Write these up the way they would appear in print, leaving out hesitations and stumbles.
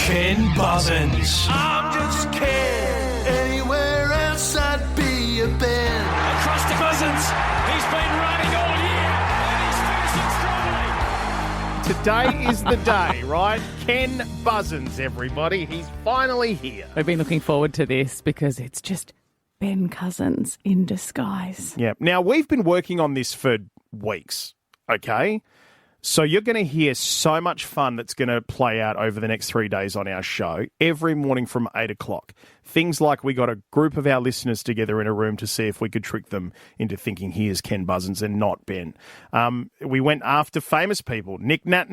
Ken Buzzins. I'm just Ken. Anywhere else I'd be a Ben. Across to Buzzins. He's been running all year, and he's finishing strongly. Today is the day, right? Ken Buzzins, everybody. He's finally here. We've been looking forward to this because it's just Ben Cousins in disguise. Yeah. Now, we've been working on this for weeks, okay? So you're going to hear so much fun that's going to play out over the next 3 days on our show, every morning from 8 o'clock. Things like we got a group of our listeners together in a room to see if we could trick them into thinking he is Ken Buzzins and not Ben. We went after famous people, Nic Nat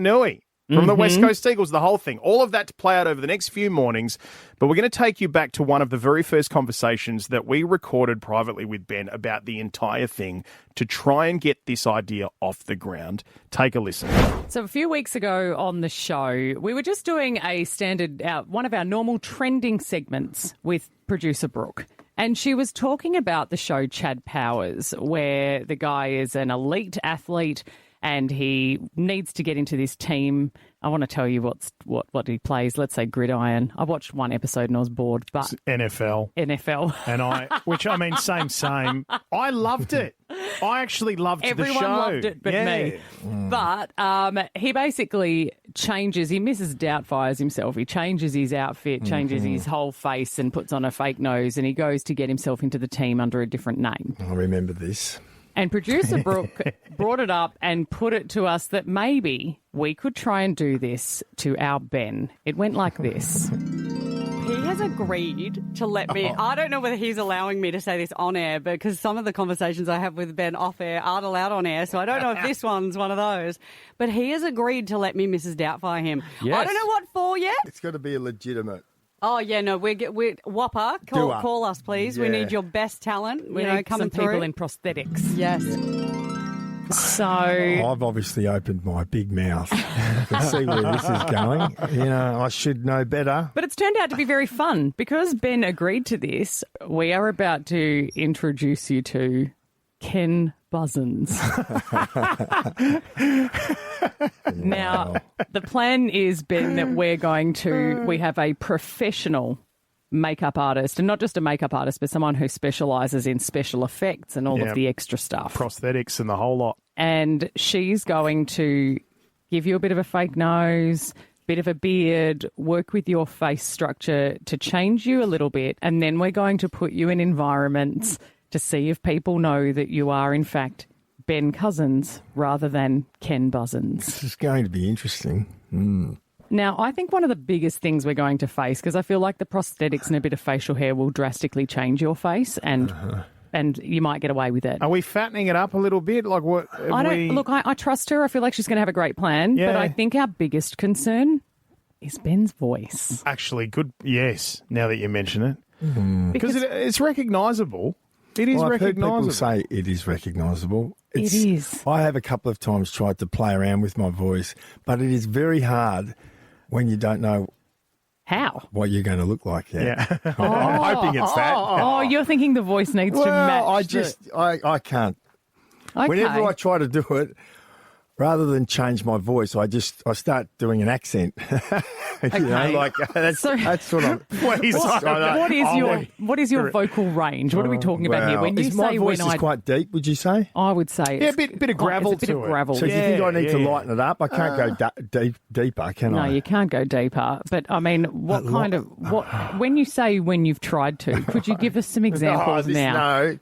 from the West Coast Eagles, the whole thing. All of that to play out over the next few mornings. But we're going to take you back to one of the very first conversations that we recorded privately with Ben about the entire thing to try and get this idea off the ground. Take a listen. So a few weeks ago on the show, we were just doing a standard, one of our normal trending segments with producer Brooke. And she was talking about the show Chad Powers, where the guy is an elite athlete and he needs to get into this team. I want to tell you what he plays. Let's say gridiron. I watched one episode and I was bored. But NFL. And same. I loved it. I actually loved the show. Everyone loved it but me. But he basically changes. He Mrs. Doubtfires himself. He changes his outfit, changes his whole face and puts on a fake nose, and he goes to get himself into the team under a different name. I remember this. And producer Brooke brought it up and put it to us that maybe we could try and do this to our Ben. It went like this. He has agreed to let me. I don't know whether he's allowing me to say this on air, because some of the conversations I have with Ben off air aren't allowed on air, so I don't know if this one's one of those. But he has agreed to let me Mrs. Doubtfire him. Yes. I don't know what for yet. It's got to be a legitimate. Oh, yeah, no, we're Whopper, call us, please. Yeah. We need your best talent. We You know, need coming some people through. in prosthetics. Yes. So I've obviously opened my big mouth. I can see where this is going. You know, I should know better. But it's turned out to be very fun. Because Ben agreed to this, we are about to introduce you to Ken Buzzins. Now, the plan is, Ben, that we have a professional makeup artist, and not just a makeup artist, but someone who specialises in special effects and all of the extra stuff. Prosthetics and the whole lot. And she's going to give you a bit of a fake nose, bit of a beard, work with your face structure to change you a little bit, and then we're going to put you in environments to see if people know that you are, in fact, Ben Cousins rather than Ken Buzzins. This is going to be interesting. Now, I think one of the biggest things we're going to face, because I feel like the prosthetics and a bit of facial hair will drastically change your face, and you might get away with it. Are we fattening it up a little bit? Like what? I trust her. I feel like she's going to have a great plan. Yeah. But I think our biggest concern is Ben's voice. Actually, good. Yes, now that you mention it. Because it's recognisable. It is Well, I've heard recognisable. people say it is recognisable. It is. I have a couple of times tried to play around with my voice, but it is very hard when you don't know How? what you're going to look like yet. Yeah. I'm hoping it's that. Oh, you're thinking the voice needs to match. I can't. Okay. Whenever I try to do it, rather than change my voice, I start doing an accent. You know, like that's what I'm. Please. What is your vocal range? What are we talking about here? When you my say voice is quite deep, would you say? I would say Yeah, a bit of gravel it's a bit to of it. gravel. So do you think I need to lighten it up? I can't go deeper, can No, I? you can't go deeper. But I mean, when you say when you've tried to, could you give us some examples now? No,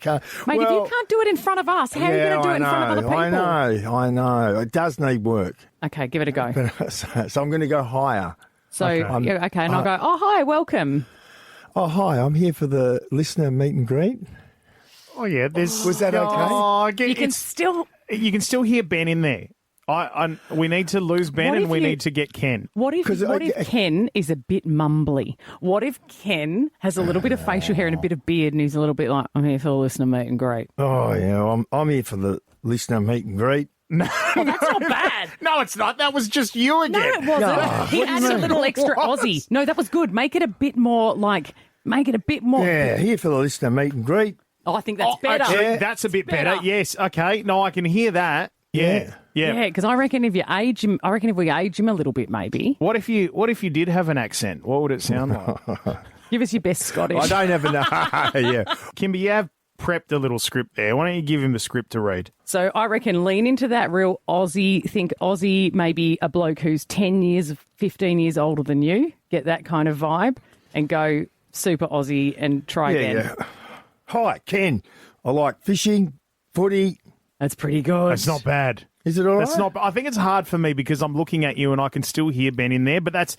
Mate, if you can't do it in front of us, how are you going to do it in front of other people? I know. It does need work. Okay, give it a go. So I'm going to go higher. So, okay, and I'll go, oh, hi, welcome. Oh, hi, I'm here for the listener meet and greet. Oh yeah, Was that okay? Oh, You can still hear Ben in there. We need to lose Ben What and if we you- need to get Ken. What if Ken is a bit mumbly? What if Ken has a little bit of facial hair and a bit of beard and he's a little bit like, I'm here for the listener meet and greet? Oh, yeah, I'm here for the listener meet and greet. No, That's not bad. no, it's not. That was just you again. No, it wasn't. No. He What do you added a mean? little extra Aussie. No, that was good. Make it a bit more. Yeah, here for the listener meet and greet. Oh, I think that's better. Actually, Yeah. that's a bit better. better. Yes. Okay. No, I can hear that. Yeah. Yeah, because I reckon if we age him a little bit, maybe. What if you did have an accent? What would it sound like? Give us your best Scottish. I don't have enough. Yeah. Kimber, you have prepped a little script there. Why don't you give him the script to read? So I reckon lean into that real Aussie. Think Aussie, maybe a bloke who's 10 years, 15 years older than you. Get that kind of vibe and go super Aussie and try again. Yeah. Hi, Ken. I like fishing, footy. That's pretty good. That's not bad. Is it all right? That's not. I think it's hard for me because I'm looking at you and I can still hear Ben in there. But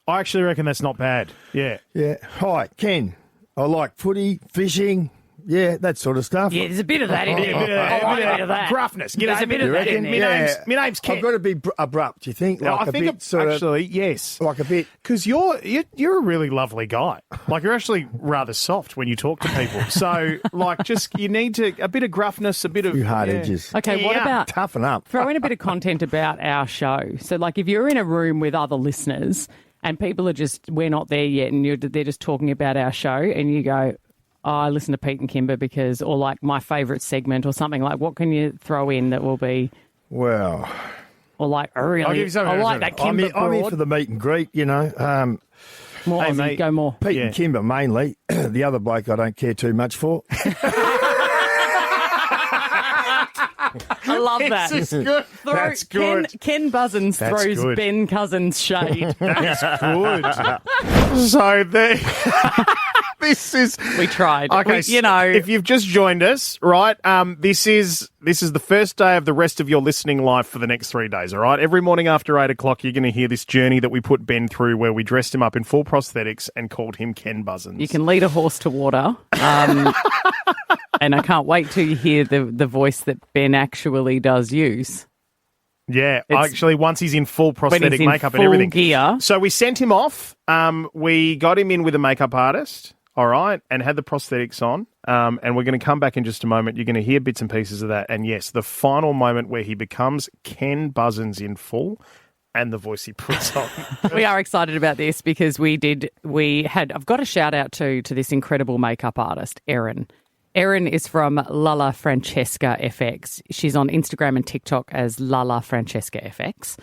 I actually reckon that's not bad. Yeah. Yeah. Hi, Ken. I like footy, fishing. Yeah, that sort of stuff. Yeah, there's a bit of that in there. I like a bit of that. Gruffness. There's a bit of that in there. My name's Ken. I've got to be abrupt, you think? Like I think actually, yes. Like a bit. Because you're a really lovely guy. Like, you're actually rather soft when you talk to people. So, like, just, you need a bit of gruffness, a bit of... Few hard edges. Okay, what about... Toughen up. Throw in a bit of content about our show. So, like, if you're in a room with other listeners and people are just, we're not there yet, and they're just talking about our show, and you go... I listen to Pete and Kimber because, or like my favourite segment or something, like what can you throw in that will be, well, or like really, I'll give you something. I like that Kimber I'm here for the meet and greet, you know. More hey, Aussie, mate. go more. Pete and Kimber mainly. The other bloke I don't care too much for. I love that. This is good. That's good. Ken Buzzins That's throws good. Ben Cousins shade. That's good. So there... This is... We tried. Okay, you know. If you've just joined us, right, this is the first day of the rest of your listening life for the next 3 days, all right? Every morning after 8 o'clock, you're going to hear this journey that we put Ben through where we dressed him up in full prosthetics and called him Ken Buzzins. You can lead a horse to water. And I can't wait till you hear the voice that Ben actually does use. Yeah, It's- actually, once he's in full prosthetic in makeup and full everything. gear. So we sent him off. We got him in with a makeup artist, all right, and had the prosthetics on. And we're going to come back in just a moment. You're going to hear bits and pieces of that. And yes, the final moment where he becomes Ken Buzzins in full and the voice he puts on. We are excited about this because I've got a shout out to this incredible makeup artist, Erin. Erin is from Lala Francesca FX. She's on Instagram and TikTok as Lala Francesca FX.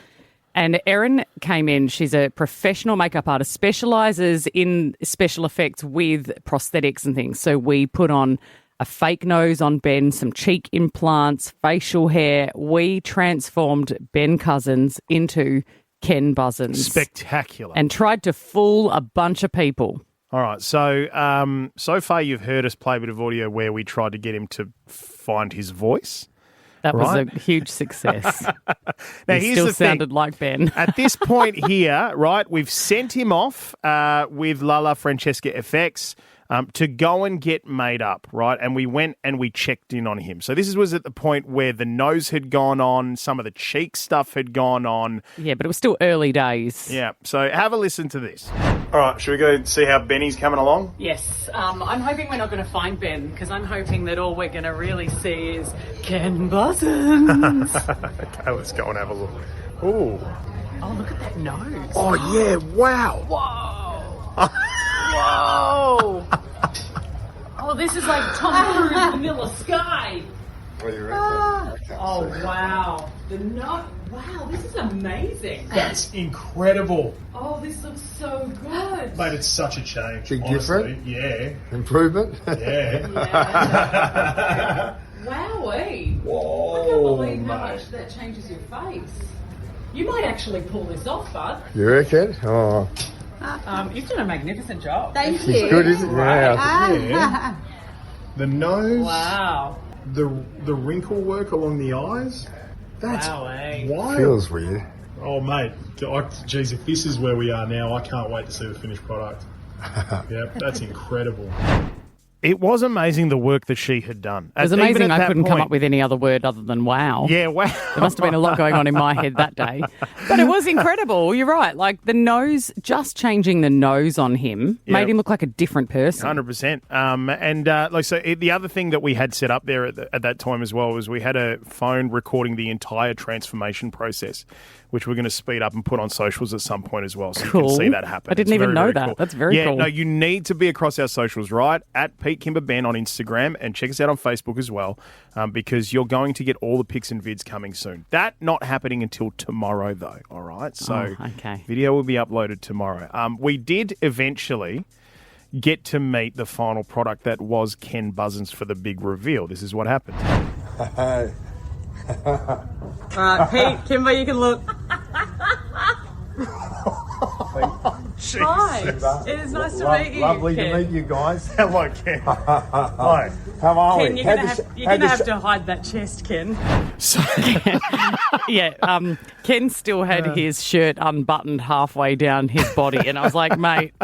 And Erin came in. She's a professional makeup artist, specialises in special effects with prosthetics and things. So we put on a fake nose on Ben, some cheek implants, facial hair. We transformed Ben Cousins into Ken Buzzins. Spectacular. And tried to fool a bunch of people. All right, so so far you've heard us play a bit of audio where we tried to get him to find his voice. That Right. was a huge success. Now, He here's still the thing. sounded like Ben. At this point here, right, we've sent him off with Lala Francesca FX to go and get made up, right? And we went and we checked in on him. So this was at the point where the nose had gone on, some of the cheek stuff had gone on. Yeah, but it was still early days. Yeah, so have a listen to this. All right, should we go see how Benny's coming along? Yes, I'm hoping we're not going to find Ben because I'm hoping that all we're going to really see is Ken Buzzins. Okay, let's go and have a look. Ooh. Oh, look at that nose. Oh, yeah, wow. Whoa. Whoa. Oh, this is like Tom Cruise Vanilla Sky. What do you reckon? Oh, wow. The nose. Wow, this is amazing. That's incredible. Oh, this looks so good. Mate, it's such a change. Big honestly. difference? Yeah. Improvement? Yeah. Wowee. Whoa, I can't believe how mate. much that changes your face. You might actually pull this off, bud. You reckon? Oh, You've done a magnificent job. Thank it's you. good, isn't it? Yeah. Yeah. The nose, Wow. the wrinkle work along the eyes. That's Wowee. wild. Feels weird. Oh, mate. Geez, if this is where we are now, I can't wait to see the finished product. Yep, that's incredible. It was amazing the work that she had done. It was amazing. I couldn't come up with any other word other than wow. Yeah, wow. There must have been a lot going on in my head that day. But it was incredible. You're right. Like the nose, just changing the nose on him made him look like a different person. 100%. The other thing that we had set up there at that time as well was we had a phone recording the entire transformation process, which we're going to speed up and put on socials at some point as well, so you Cool. can see that happen. I didn't It's even very, know very that. cool. That's very cool. No, you need to be across our socials, right? At Pete Pete Kimber Ben on Instagram and check us out on Facebook as well, because you're going to get all the pics and vids coming soon. That not happening until tomorrow, though, all right? So video will be uploaded tomorrow. We did eventually get to meet the final product that was Ken Buzzins for the big reveal. This is what happened. All right, Pete, Kimber, you can look. Hi, it is nice to meet you. Lovely Ken. to meet you guys. Hello, Ken. Hi. How are Ken, we? you're gonna have to hide that chest, Ken. So, Ken still had his shirt unbuttoned halfway down his body, and I was like, mate,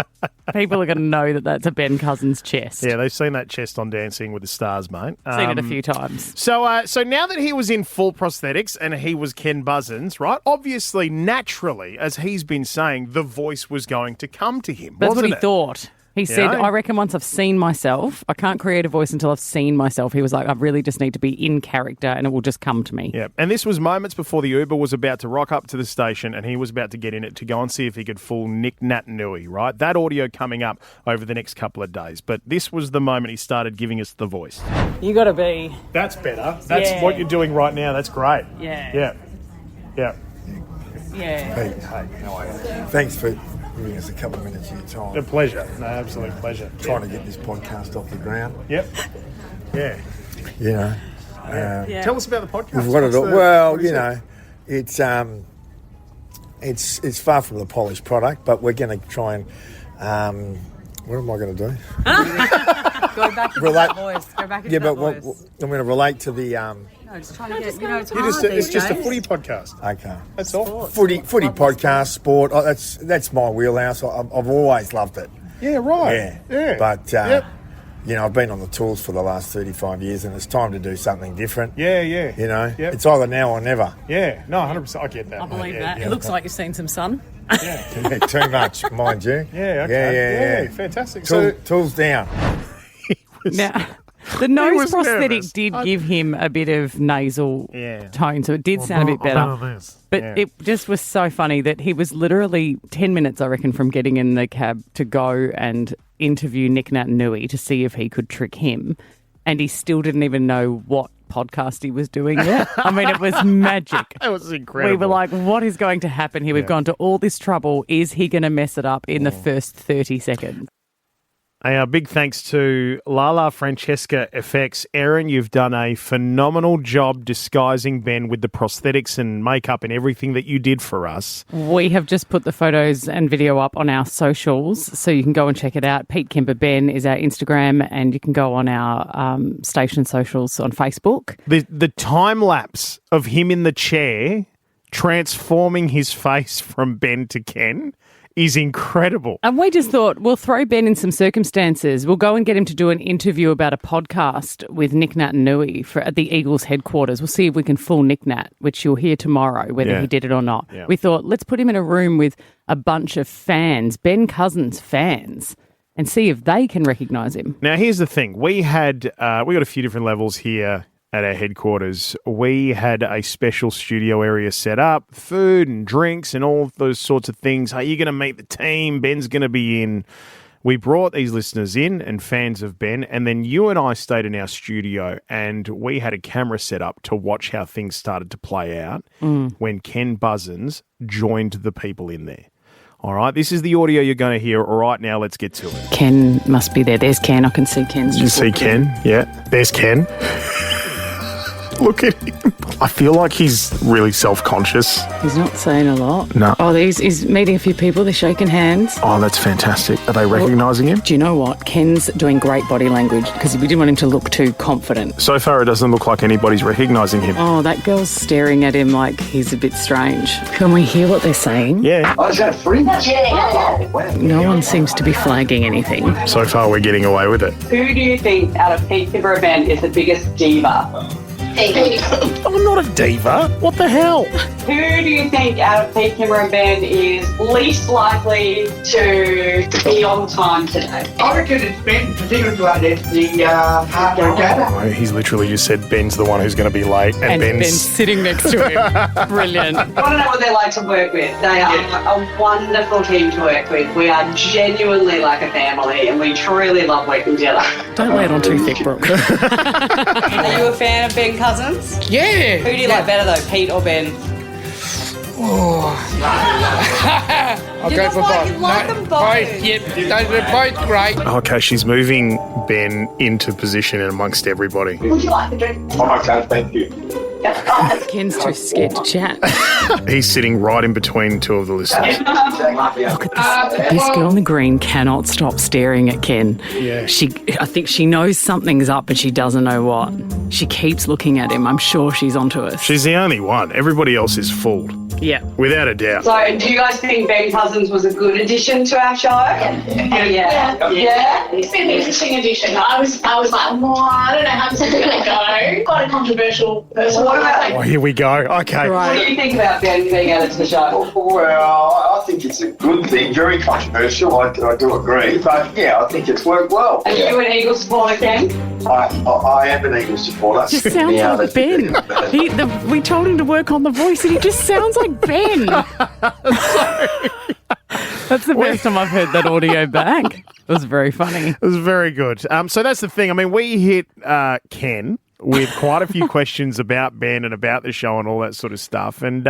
people are going to know that that's a Ben Cousins chest. yeah, they've seen that chest on Dancing with the Stars, mate. Seen it a few times. So now that he was in full prosthetics and he was Ken Buzzins, right? Obviously, naturally, as he's been saying, the voice was going to come to him. That's what wasn't he it? thought. He said, know? I reckon once I've seen myself, I can't create a voice until I've seen myself. He was like, I really just need to be in character and it will just come to me. Yeah, and this was moments before the Uber was about to rock up to the station and he was about to get in it to go and see if he could fool Nic Nat, right? That audio coming up over the next couple of days. But this was the moment he started giving us the voice. You got to be. That's better. That's what you're doing right now. That's great. Yeah. Yeah. Hey, how are you? Thanks for giving us a couple of minutes of your time. A pleasure. No, absolute pleasure. Trying to get this podcast off the ground. Yep. Yeah. You know. Tell us about the podcast. We've got it all. What is it? It's far from the polished product, but we're going to try and what am I going to do? Go back into that voice. Go back into that voice. I'm going to relate to the. No, just trying to get, it's It's just a footy podcast. Okay. That's all. Footy podcast, sport. Oh, that's my wheelhouse. I've always loved it. Yeah, right. Yeah. But you know, I've been on the tools for the last 35 years, and it's time to do something different. Yeah. You know, Yep. it's either now or never. Yeah. No, 100%. I get that. I believe mate. that. Yeah. It looks like you've seen some sun. Yeah. Too much, mind you. Yeah. Okay. Yeah. Fantastic. Tools down. Now, the nose was prosthetic nervous. did give him a bit of nasal tone, so it did sound a bit better. But it just was so funny that he was literally 10 minutes, I reckon, from getting in the cab to go and interview Nic Nat to see if he could trick him. And he still didn't even know what podcast he was doing yet. I mean, it was magic. That was incredible. We were like, what is going to happen here? We've gone to all this trouble. Is he going to mess it up in the first 30 seconds? A big thanks to Lala Francesca FX. Erin, you've done a phenomenal job disguising Ben with the prosthetics and makeup and everything that you did for us. We have just put the photos and video up on our socials, so you can go and check it out. Pete Kimber Ben is our Instagram, and you can go on our station socials on Facebook. The time lapse of him in the chair transforming his face from Ben to Ken is incredible. And we just thought, we'll throw Ben in some circumstances. We'll go and get him to do an interview about a podcast with Nic Nat at the Eagles headquarters. We'll see if we can fool Nic Nat, which you'll hear tomorrow, whether he did it or not. Yeah. We thought, let's put him in a room with a bunch of fans, Ben Cousins fans, and see if they can recognise him. Now, here's the thing. We got a few different levels here at our headquarters. We had a special studio area set up, food and drinks and all those sorts of things. Hey, you're going to meet the team. Ben's going to be in. We brought these listeners in and fans of Ben, and then you and I stayed in our studio and we had a camera set up to watch how things started to play out when Ken Buzzins joined the people in there. All right, this is the audio you're going to hear. All right, now let's get to it. Ken must be there. There's Ken. I can see Ken's. You see Ken? Yeah, there's Ken. Look at him. I feel like he's really self-conscious. He's not saying a lot. No. Oh, he's meeting a few people. They're shaking hands. Oh, that's fantastic. Are they recognising him? Do you know what? Ken's doing great body language because we didn't want him to look too confident. So far, it doesn't look like anybody's recognising him. Oh, that girl's staring at him like he's a bit strange. Can we hear what they're saying? Yeah. Oh, is that free? No one seems to be flagging anything. So far, we're getting away with it. Who do you think out of Pete Kimber Ben is the biggest diva? I'm not a diva. What the hell? Who do you think out of Pete, Kimber and Ben is least likely to be on time today? I reckon it's Ben, particularly the hard data. Oh, he's literally just said Ben's the one who's going to be late, and Ben's sitting next to him. Brilliant. I want to know what they're like to work with. They are a wonderful team to work with. We are genuinely like a family, and we truly love working together. Don't lay it on too thick, Brooke. Are you a fan of Ben Cousins? Yeah. Who do you like better though, Pete or Ben? I'll go for both. You like them both? Yep, they're both great. Okay, she's moving Ben into position amongst everybody. Would you like a drink? I'm okay, thank you. Ken's too scared to chat. He's sitting right in between two of the listeners. Look at this. This girl in the green cannot stop staring at Ken. Yeah. I think she knows something's up, but she doesn't know what. She keeps looking at him. I'm sure she's onto us. She's the only one. Everybody else is fooled. Yeah. Without a doubt. So, do you guys think Ben Cousins was a good addition to our show? Yeah. It's been an interesting addition. I was like, I don't know how this is going to go. Quite a controversial person. What about, Oh, here we go. Okay. what do you think about Ben being added to the show? Well, I think it's a good thing. Very controversial, I do agree. But, yeah, I think it's worked well. Are you an Eagles supporter, Ken? I am an Eagles supporter. Just sounds like Ben. We told him to work on the voice, and he just sounds like Ben. That's the first time I've heard that audio back. It was very funny. It was very good. So that's the thing. I mean, we hit Ken with quite a few questions about Ben and about the show and all that sort of stuff. And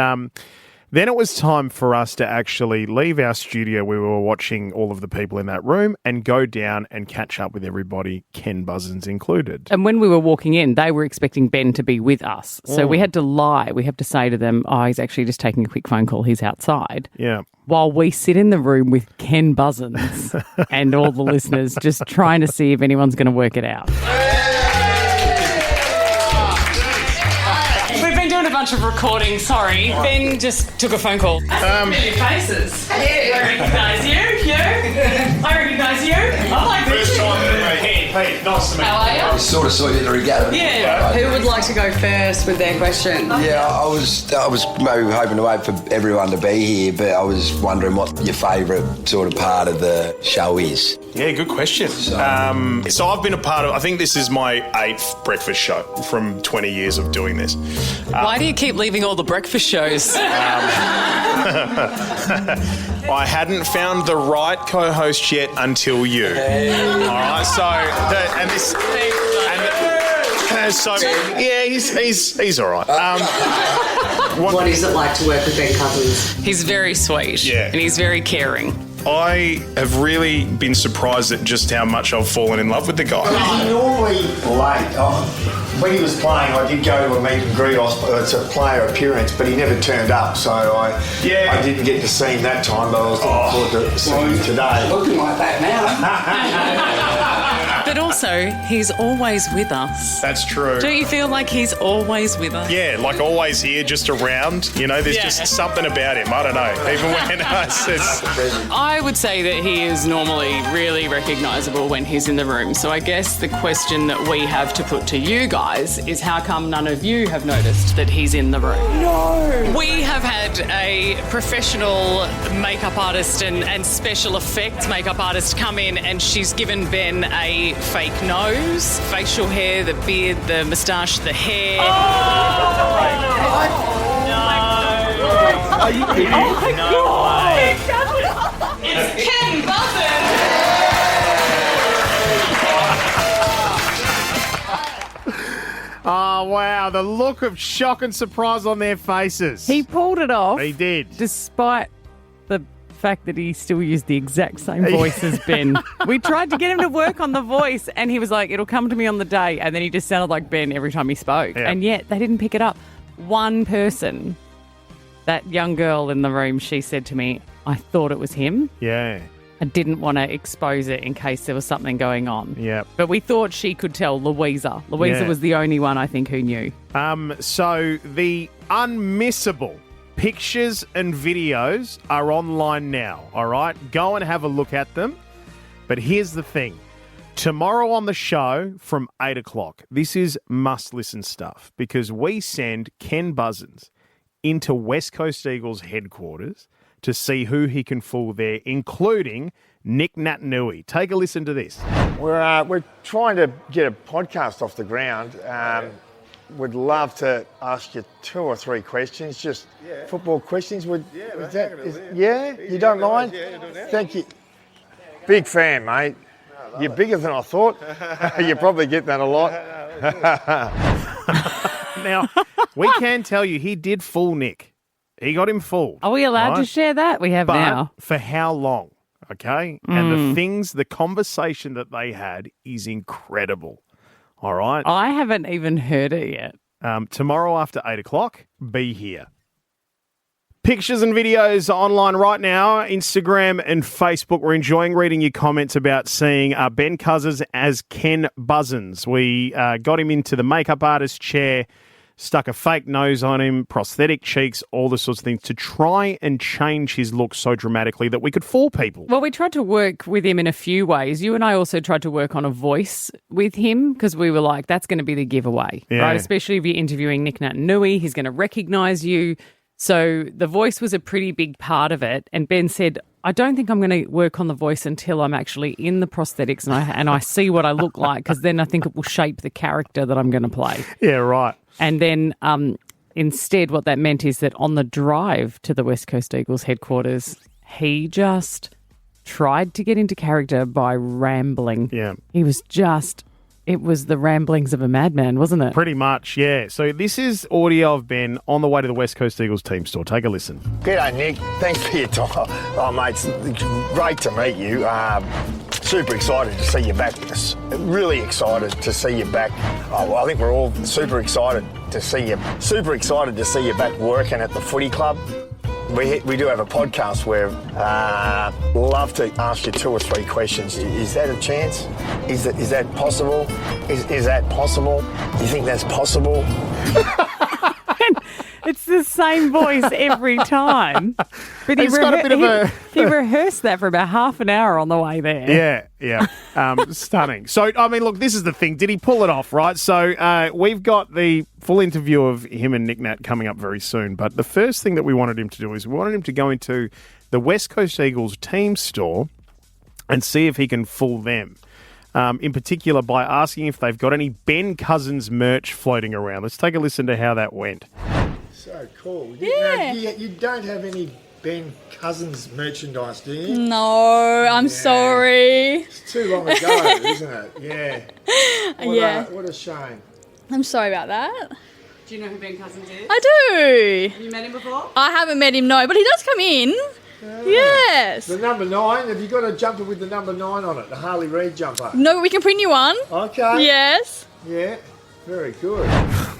then it was time for us to actually leave our studio where we were watching all of the people in that room and go down and catch up with everybody, Ken Buzzins included. And when we were walking in, they were expecting Ben to be with us. So we had to lie. We have to say to them, oh, he's actually just taking a quick phone call. He's outside. Yeah. While we sit in the room with Ken Buzzins and all the listeners just trying to see if anyone's going to work it out. We've been doing a bunch of recording, sorry. Ben just took a phone call. Familiar faces. Yeah. I recognise you. I recognise you. I'm like, First time, Pete, nice to meet you. How are you? Sort of saw you at the regatta. Yeah. Who would like to go first with their question? Yeah, I was maybe hoping to wait for everyone to be here, but I was wondering what your favourite sort of part of the show is. Yeah, good question. So I've been a part of, I think this is my 8th breakfast show from 20 years of doing this. Why do you keep leaving all the breakfast shows? I hadn't found the right co-host yet until you. All right, he's all right. What is it like to work with Ben Cousins? He's very sweet. Yeah. And he's very caring. I have really been surprised at just how much I've fallen in love with the guy. He's normally late. When he was playing, I did go to a meet and greet. It's a player appearance, but he never turned up, so I didn't get to see him that time. But I was looking forward to seeing him today. Looking like that now. But also, he's always with us. That's true. Don't you feel like he's always with us? Yeah, like always here, just around. You know, there's just something about him. I don't know. Even when I would say that he is normally really recognisable when he's in the room. So I guess the question that we have to put to you guys is how come none of you have noticed that he's in the room? No. We have had a professional makeup artist and special effects makeup artist come in, and she's given Ben a fake nose, facial hair, the beard, the moustache, the hair. Are you kidding? No way. It's Ken Buzzins! Oh, wow. The look of shock and surprise on their faces. He pulled it off. He did. Despite the fact that he still used the exact same voice as Ben. We tried to get him to work on the voice, and he was like, it'll come to me on the day. And then he just sounded like Ben every time he spoke. Yeah. And yet they didn't pick it up. One person, that young girl in the room, she said to me, I thought it was him. Yeah. I didn't want to expose it in case there was something going on. Yeah. But we thought she could tell Louisa. Louisa was the only one, I think, who knew. So the unmissable pictures and videos are online now, all right? Go and have a look at them. But here's the thing. Tomorrow on the show from 8 o'clock, this is must-listen stuff because we send Ken Buzzins into West Coast Eagles headquarters to see who he can fool there, including Nic Nat. Take a listen to this. We're trying to get a podcast off the ground. Would love to ask you 2 or 3 questions, just football questions. You don't mind? Thank you. Big fan, mate. You're bigger than I thought. You probably get that a lot. Now, we can tell you he did fool Nick. He got him fooled. Are we allowed to share that? We have but now. For how long? Okay? And the conversation that they had is incredible. All right? I haven't even heard it yet. Tomorrow after 8 o'clock, be here. Pictures and videos online right now, Instagram and Facebook. We're enjoying reading your comments about seeing Ben Cousins as Ken Buzzins. We got him into the makeup artist chair, stuck a fake nose on him, prosthetic cheeks, all the sorts of things to try and change his look so dramatically that we could fool people. Well, we tried to work with him in a few ways. You and I also tried to work on a voice with him because we were like, that's going to be the giveaway, right? Especially if you're interviewing Nic Nat, he's going to recognise you. So the voice was a pretty big part of it. And Ben said, I don't think I'm going to work on the voice until I'm actually in the prosthetics and I see what I look like, because then I think it will shape the character that I'm going to play. Yeah, right. And then instead what that meant is that on the drive to the West Coast Eagles headquarters, he just tried to get into character by rambling. Yeah. It was the ramblings of a madman, wasn't it? Pretty much, yeah. So this is audio of Ben on the way to the West Coast Eagles team store. Take a listen. G'day, Nick. Thanks for your time. Oh, mate, it's great to meet you. Super excited to see you back. Really excited to see you back. Oh, well, I think we're all super excited to see you. Super excited to see you back working at the footy club. We do have a podcast where love to ask you 2 or 3 questions. Is that a chance? Is that possible? Is that possible? You think that's possible? It's the same voice every time. But he rehearsed that for about half an hour on the way there. Yeah. Stunning. So, I mean, look, this is the thing. Did he pull it off, right? So we've got the full interview of him and Nic Nat coming up very soon. But the first thing that we wanted him to do is we wanted him to go into the West Coast Eagles team store and see if he can fool them. In particular, by asking if they've got any Ben Cousins merch floating around. Let's take a listen to how that went. So cool. Yeah. You don't have any Ben Cousins merchandise, do you? No, I'm sorry. It's too long ago, isn't it? Yeah. What a shame. I'm sorry about that. Do you know who Ben Cousins is? I do. Have you met him before? I haven't met him, no, but he does come in. Yes. The number 9, have you got a jumper with the number 9 on it? The Harley Reid jumper? No, but we can print you one. Okay. Yes. Yeah, very good.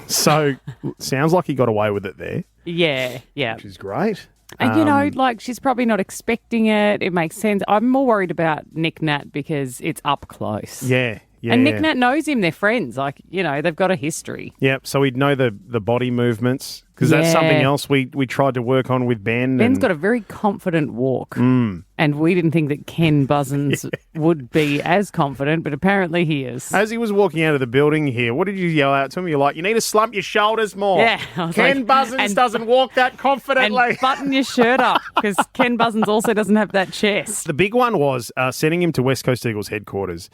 So, sounds like he got away with it there. Yeah. Which is great. And, she's probably not expecting it. It makes sense. I'm more worried about Nic Nat because it's up close. Yeah. And Nic Nat knows him. They're friends. They've got a history. Yep. So he'd know the body movements because that's something else we tried to work on with Ben. Ben's got a very confident walk. And we didn't think that Ken Buzzins would be as confident, but apparently he is. As he was walking out of the building here, what did you yell out to him? You're like, you need to slump your shoulders more. Yeah. Ken Buzzins doesn't walk that confidently. And button your shirt up because Ken Buzzins also doesn't have that chest. The big one was sending him to West Coast Eagles headquarters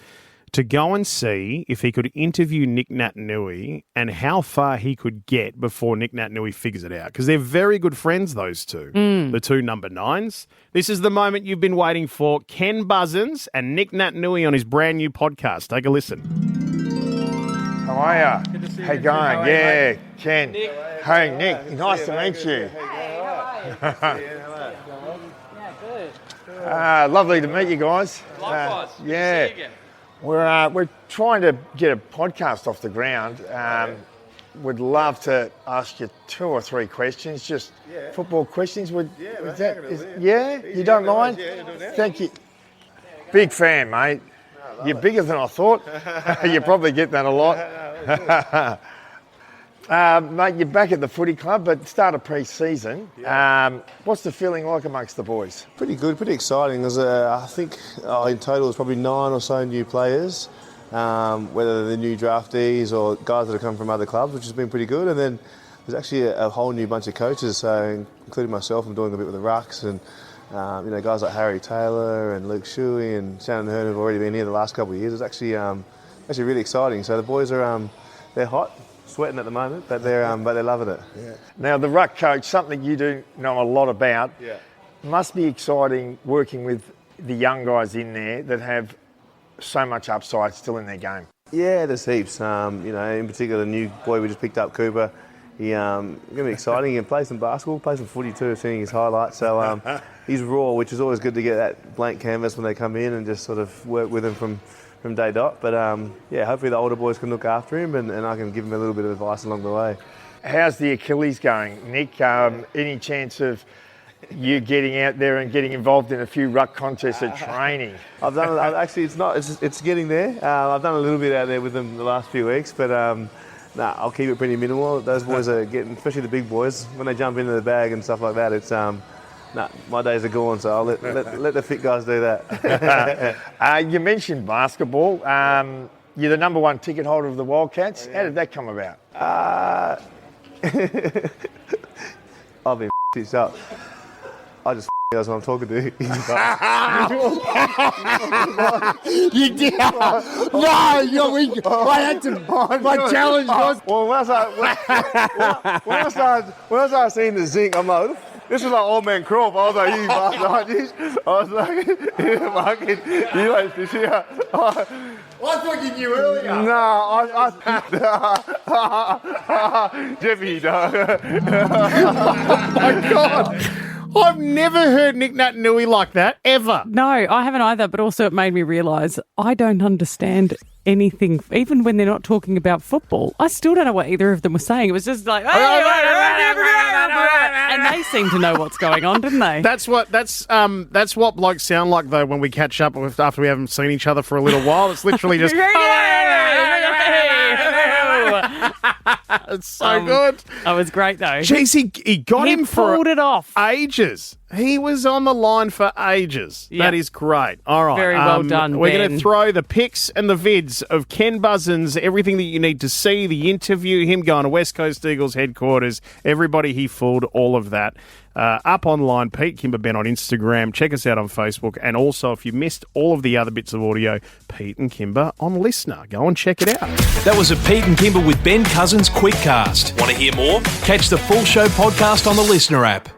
to go and see if he could interview Nic Nat and how far he could get before Nic Nat figures it out. Because they're very good friends, those two, the two number 9s. This is the moment you've been waiting for. Ken Buzzins and Nic Nat on his brand new podcast. Take a listen. How are you? Good to see you. How you going? How are you, Ken. Nick. Hey, Nick. Nice to meet you. Lovely to meet you guys. Likewise. Good to see you again. We're trying to get a podcast off the ground. Would love to ask you 2 or 3 questions, just football questions. You don't mind? Thank you. Big fan, mate. You're bigger than I thought. You probably get that a lot. Mate, you're back at the footy club, but start of pre-season. Yeah. What's the feeling like amongst the boys? Pretty good, pretty exciting. There's I think in total there's probably 9 or so new players, whether they're new draftees or guys that have come from other clubs, which has been pretty good. And then there's actually a whole new bunch of coaches, so including myself, I'm doing a bit with the Rucks, and guys like Harry Taylor and Luke Shuey and Shannon Hearn have already been here the last couple of years. It's actually really exciting. So the boys are they're hot. Sweating at the moment, but they're loving it. Yeah. Now the ruck coach, something you do know a lot about. Yeah. Must be exciting working with the young guys in there that have so much upside still in their game. Yeah, there's heaps. In particular, the new boy we just picked up, Cooper. He's going to be exciting. He can play some basketball, play some footy too. Seeing his highlights, so he's raw, which is always good to get that blank canvas when they come in and just sort of work with him from day dot. But hopefully the older boys can look after him and I can give him a little bit of advice along the way. How's the Achilles going, Nick? Any chance of you getting out there and getting involved in a few ruck contests at training? I've done actually. It's getting there. I've done a little bit out there with them the last few weeks, but I'll keep it pretty minimal. Those boys are getting, especially the big boys, when they jump into the bag and stuff like that. It's my days are gone, so I'll let the fit guys do that. You mentioned basketball. You're the number 1 ticket holder of the Wildcats. How did that come about? I've been stitched up. I just guys when I'm talking to you. You did? No, I had to. My challenge was. Well, when I started seeing the zinc, I'm like, this is like old man Croft. I was like, you bastard. I was like, you like this here. I thought you knew earlier. No, Jeffy, no. Oh my God. I've never heard Nic Nat Nui like that, ever. No, I haven't either, but also it made me realise I don't understand anything, even when they're not talking about football. I still don't know what either of them were saying. It was just like, and they seem to know what's going on, didn't they? That's what blokes sound like, though, when we catch up after we haven't seen each other for a little while. It's literally just... It's so good. That was great, though. Jeez, he got him for pulled it off. ages. He was on the line for ages. Yep. That is great. All right. Very well done, We're Ben. going to throw the pics and the vids of Ken Buzzins, everything that you need to see, the interview, him going to West Coast Eagles headquarters, everybody he fooled, all of that. Up online, Pete Kimber Ben on Instagram. Check us out on Facebook. And also, if you missed all of the other bits of audio, Pete and Kimber on Listener. Go and check it out. That was a Pete and Kimber with Ben Cousins Quickcast. Want to hear more? Catch the full show podcast on the Listener app.